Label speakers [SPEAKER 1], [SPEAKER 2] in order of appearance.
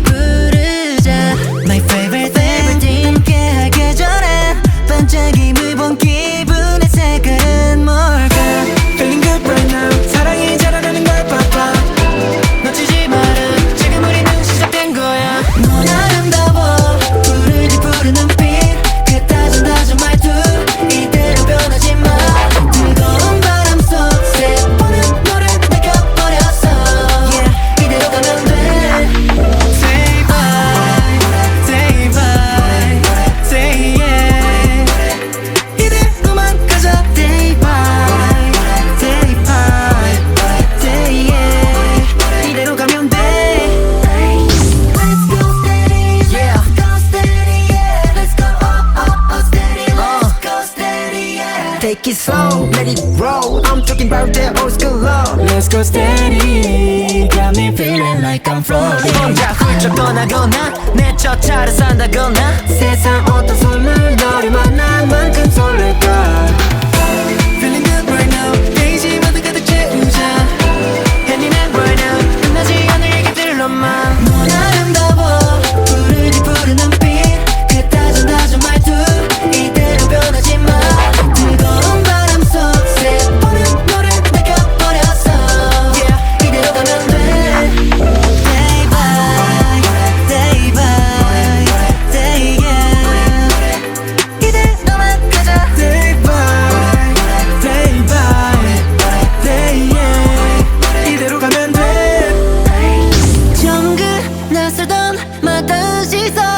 [SPEAKER 1] 부르자 My favorite thing 함께하기 전에 반짝임을 본 기분의 색깔은 뭘까
[SPEAKER 2] Feeling good right now 사랑이 자라나는 걸 봐봐
[SPEAKER 1] 놓치지 마라 지금 우리는 시작된 거야 넌 아름다워 부르지 푸른 눈빛 그 다정다정 말투 이대로 변하지 마 뜨거운 바람 속새 보는 너를 느껴버렸어 Yeah 이대로 가면 돼 Say bye Say bye Say yeah 이대로만 가자 Say bye Say bye Say yeah 이대로 가면 돼 Let's go steady yeah Let's go steady yeah Let's go steady Let's go steady yeah
[SPEAKER 3] Take it slow, let it roll. I'm talking about the old school love.
[SPEAKER 2] Let's go steady Got me feeling like I'm floating
[SPEAKER 1] 혼자 훌쩍 떠나거나 내 첫 차를 산다거나
[SPEAKER 3] 세상 어떤 선물 너를 만난 만큼 설렐까.
[SPEAKER 1] Feeling good right now 베이지 모두 가득 채우자 Hand in hand right now 끝나지 않을 얘기들로만 넌 아름다워 부르지 푸른 눈빛 그 다정다정 말투 이대로 변하지 마 뜨거운 바람 속새 보는 너를 느껴버렸어 Yeah 이대로 가면 돼 Day by day by day yeah 이대로만 가자
[SPEAKER 2] Day by Day by Day yeah 이대로 가면 돼
[SPEAKER 1] 정글 낯설던 마다운 시선